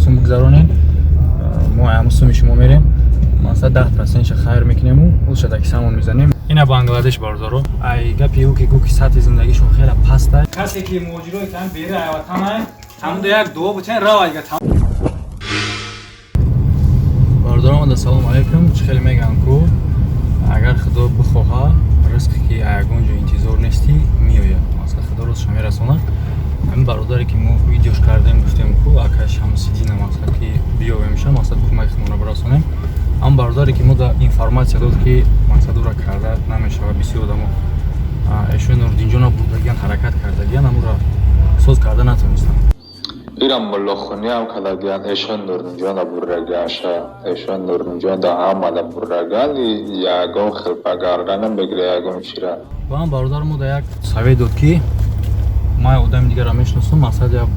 сум бигзаронен, мо ҳамон суми шумо мерем, масалан 10% хайр мекунем, улшада ки самон мезанем. Ина Бангладеш бардоро, ай гапи ӯ ки гӯки сатҳи зиндагишон хеле паст аст. Касе ки муҳоҷирои кам бери айватан ҳамуда як дуо бутен равайга там. Бардорам да салом алейкум, чӣ хеле мегӯям ку агар Худо бихоҳа ризқе ки ягон ҷо интизор нестӣ меояд. Масалан Худо рӯзша мерасонад. Ҳамин бародаре ки мо видеош кардем гуфтем ку ака Шамсиддина масалан ки биёвемша масалан кӯмаки мона барасонем. Ҳам бародаре ки мо да информатсия дод ки мақсад ӯра карда намешавад, бисёр одамо эшои Нурдинҷона бурдагиан ҳаракат кардагиан амура соз карда натонистанд. Ирам моллохони ҳам кардагиан эшон Нурдинҷона бурдагаша эшон Нурдинҷон да ҳамада бурдаган ягон хилпагардан бегире ягон чира. Ва ҳам бародар мо да як совет дод ки ман одами дигара мешиносам, мақсад як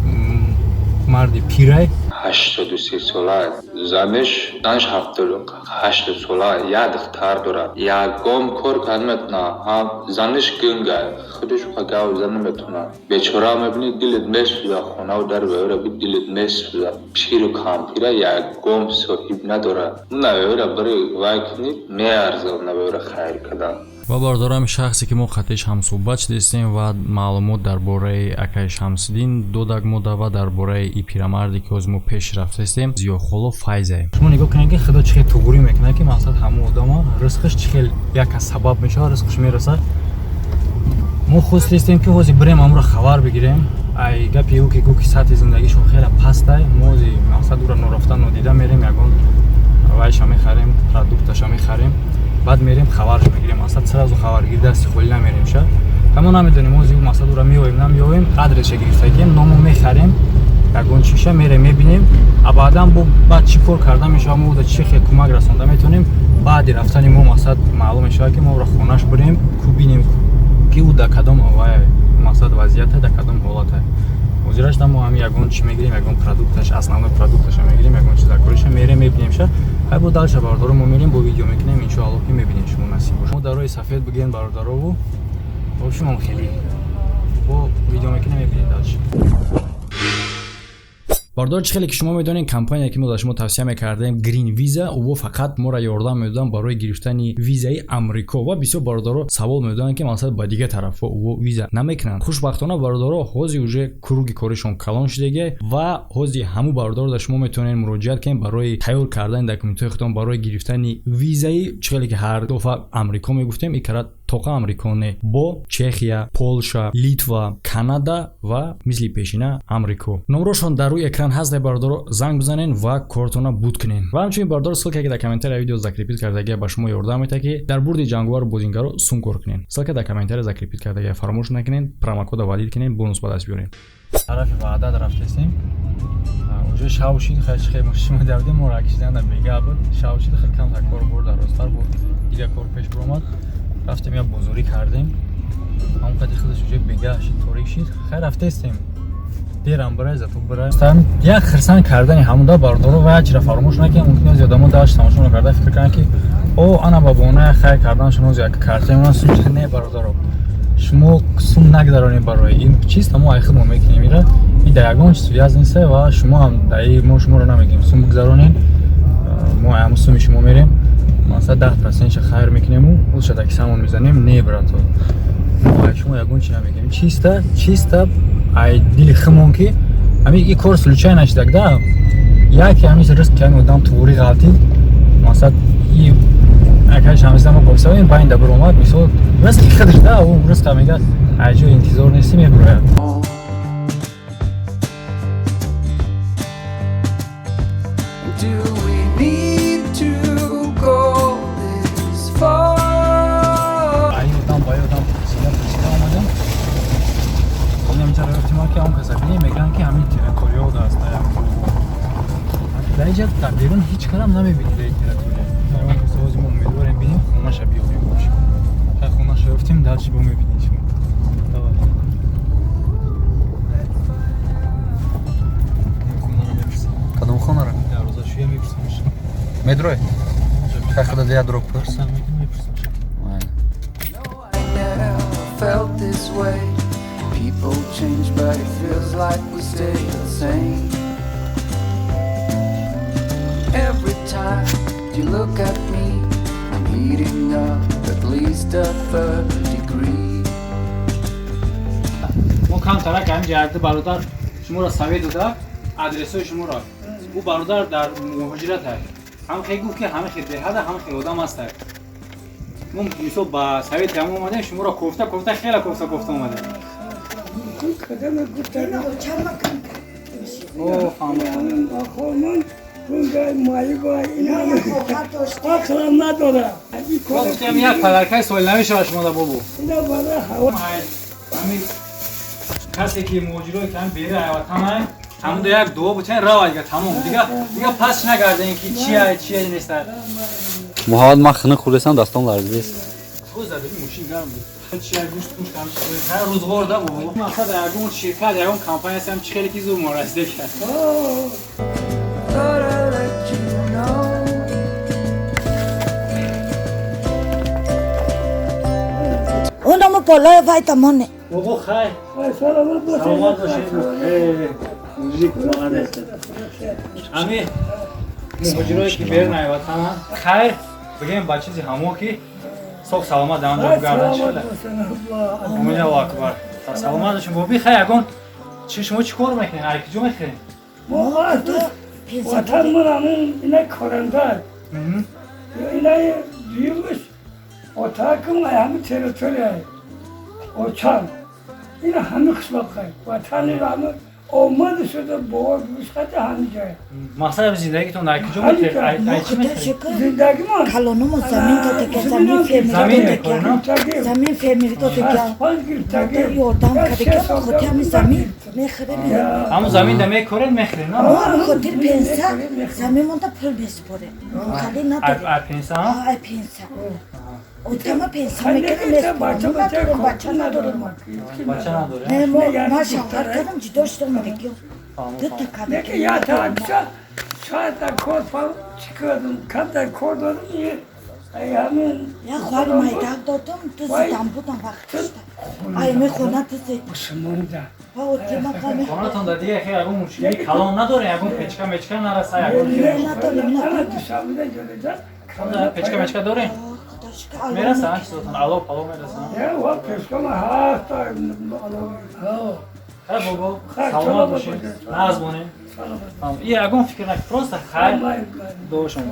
марди пирай 83 сола заниш 80 сола як духтар дорад. Ягон кор карметна ҳам заниш гинга худаш гав занметуна. Бечора мебини дилит месуза хона дар вера би дилит месуза. Пиру кампира ягон соҳиб надорад. Навера бери вайкни меарзал навера хайр кадан. ва бардорам шахсе ки мо хатиш ҳамсӯҳбат шудистем ва маълумот дар бораи акаи Шамсиддин додак мода ва дар бораи и пирамарде ки ҳозир мо пеш рафтастем Зиёхоло Файзе. Шумо нигоҳ кунед ки Худо чӣ хел туғурӣ мекунад ки мақсад ҳамон одама ризқиш чӣ хел як аз сабаб мешавад, ризқиш мерасад. Мо хостистем ки ҳозир бирем амро хабар бигирем. Ай гапи ӯ ки гӯки сатҳи зиндагишон хеле паст ай. Мо ҳозир мақсад ӯра норафта нодида мерем, ягон вайша мехарем, продукташа мехарем. Баъд мерем хабарш мегирем, масалан сразу хабаргирӣ дасти холӣ намерем ша. Ҳама намедонем ҳозир масалан ӯра меоем намеоем, адресша гирифтагием, номо мехарем, ягон чиша мерем мебинем, а баъдан бо баъд чӣ кор карда мешавад, мо чӣ хел кӯмак расонда метавонем. Баъди рафтани мо мақсад маълум мешавад ки мо ӯра хонаш бурем, ку бинем ки ӯ дар кадом масалан вазъият дар кадом ҳолат ай. ҳозираш мо ҳам ягон чӣ мегирем, ягон продукташ основной продукташа мегирем, ягон чиза кориша мерем мебинем ша. ҳай бо далша бародаро мо мерем бо видео мекунем, иншоалло ки мебинем шумо насиб боша. Мо дар роҳи сафед бигем бародарову бо шумо хеле бо видео мекунем мебинем далша. Бардор чӣ хеле ки шумо медонед компания ки мо дар шумо тавсия мекардем Green Visa ӯ фақат моро ёрдам медоданд барои гирифтани визаи Амрико ва бисёр бародаро савол медоданд ки мақсад ба дигар тарафҳо ӯ виза намекунанд. Хушбахтона бародаро ҳозир уже круги коришон калон шудагӣ ва ҳозир ҳамун бародаро дар шумо метавонед муроҷиат кунед барои тайёр кардани документҳои худтон барои гирифтани визаи чӣ хеле ки ҳар дофа Амрико мегуфтем икарат тоқа Амриконе бо Чехия, Полша, Литва, Канада ва мисли пешина Амрико. Номерошон дар рӯи экран ҳаст, бародаро занг бизанен ва кортона буд кунен. Ва ҳамчунин бародаро ссилка ки дар комментария видео закрепит кардагия ба шумо ёрдам метавонад ки дар бурди ҷанговару бозингаро сум кор кунен. Ссилка дар комментария закрепит кардагия фаромӯш накунен, промокода валид кунен, бонус ба даст биёрен. Тарафи Ваъдат рафтастем. Уже шавшид хай мошина давдем, мо ракшидан бега буд. Шавшид хай кам так кор бурд ростар буд. Дига кор пеш буромад. рафтем як бозорӣ кардем, ҳамон қади худаш уҷа бега шид, торик шид. Хай рафтастем дерам барай зато барай як хирсан кардани ҳамуда бародаро ва чира фаромӯш накунем. мумкин аст одамо даш тамошо карда фикр кунанд ки о ана ба бонае хайр карданашон ҳозир як картаи ман сум не бародаро шумо сум нагдаронед барои ин чиз тамо ай худмо мекунем ира и да ягон чиз связ нест ва шумо ҳам даи мо шуморо намегим сум бигзаронед, мо ҳамон суми шумо мерем, масалан 10% хайр мекунему улшада ки самон мезанем не брато шумо ягон чи намегем чиста ай дили химон ки ҳами и кор случай нашидак да яке ҳамис риск ки ҳами одам туғури ғалтид масалан и акай Шамсиддин мо посавем байнда биромад мисол риск худаш да ӯ риск мега ай ҷо интизор нести мебурояд. در بیرون هیچ کارم نمیبینید این تراکتوره. ما کسایی ما امیدواریم ببینیم خونه‌ش بیاریم باشه. تا خونه‌ش رفتیم دلش بو میبینید شما. کدوم خونه رو؟ در روزاشویی میپرسیمش. متروی؟ تا خدا دیگه دروغ پرسم میپرسیمش. Felt this way. People change but it feels like we stay the same. you look at me, I'm heating up at least a third degree. ما کم ترک هم جهت برادر شما را سوی داده ادرس شما را او برادر در مهاجرت است هم خیلی گفت که همه خیلی دهده همه خیلی آدم است ما مثلا با سوی تمام اومده شما را کوفته خیلی کوفته اومده اوه خانم گنگای مایی با اینا آخرم نداره گفتم یک پدرکای سوال نمیشه شما دا بابو اینا بالا هوا همین کسی که موجودی که هم بیره همه همون دو یک دو بچن راه دیگه تمام دیگه پس نگرده اینکه چیه نیست محمد من خنه خورسم دستام لرزیده روز دادی ماشین گرم بود چی گوشت هر روز ورده بود مقصد اون شرکت اون کمپانی هستم چه خیلی زور مرسته کرد اونم بالای ویتامینه بابا خیر سلامت باشید موزیک اومده همین مهاجرایی که بیرون نیومد همه خیر بگیم با چیزی همو که صبح سلامت دارم جا بگردن شده امین الله اکبر سلامت داشتیم بابی خیر اگون شما چی کار میکنین؟ هرکی جو میخورین؟ ما وطن مرامون اینا کارنده اینا دیوش اتاقم همه تریتوری اوچان اینا همه قسمت خواهی وطن همه آمده شده با گوشخط همه جای مقصد زندگیتون در کجا میخورین؟ چی میخورین؟ زندگی ما کلونمو زمین داده که زمین فیمیلی داده که یردم کرده که خودی همین زمین میخوره بیرون همون زمین ده میکورین میخورین نه؟ خودی پنسه زمین مونده پول بسپره خالی نداره ای پنسه ها؟ ای پنسه اوتما پنسه میکنه بچه نداره نه ما شوهر کردم جدا شدم دیگه دو تا کردم دیگه یا تا شاید در کار چیکردم کم در کار دادم همین یا خواری مایدک دادم تو زدم بودم وقتشتا ایمه خونه تو زد مسلمان و اوتما کمی خونتون در دیگه خیلی اگون مشکلی کلان نداره اگون پچکا نرسه اگون پچکا داره؟ میرسه هم چیزتون علو پلو میرسه یا وقت پشکم هست خیلی بابا سلامت باشین نازمونه این اگون فکر نکنی پروست خیلی دوشون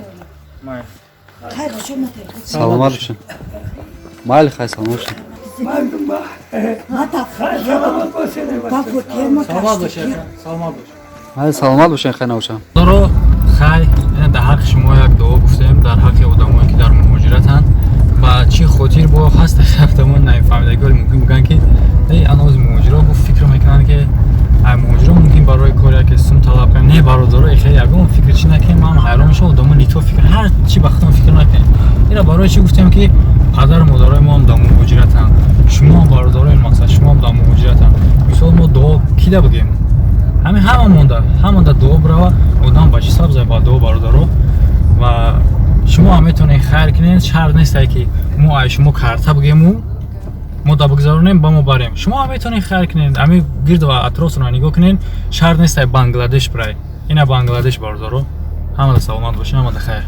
خیر شما سلامت باشین مال خیر سلامت باشین ما تفکر سلامت باشین مال سلامت باشین خیر نباشم دارو خیلی در حق شما یک دعا گفتیم در حق آدمایی که در مهاجرتن و چی خاطر با هست خفتمون نمیفهمیدگاری ممکن بگن که ای انواز مهاجرا با فکر میکنن که ای مهاجرا ممکن برای کاری که سوم طلب کنن نه برادرای خیلی اگه فکر چی نکنیم من حیران میشم آدم لیتو فکر هر چی وقتم فکر نکنیم اینا برای چی گفتیم که پدر مادرای ما هم در مهاجرتن شما هم برادرای مقصد شما هم در مهاجرتن مثلا ما دعا کیدا بگیم همه مونده دعا برای آدم بچه سبز با دعا برادرو و شما هم میتونید خیر کنین شرط نیست که ما شما کارتا بگیم ما دا بگذارونیم با ما بریم شما هم میتونید خیر کنین همین گرد و اطراف رو نگاه کنین شرط نیست بنگلادش برای اینا بنگلادش بردارو همه سلامت باشین همه خیر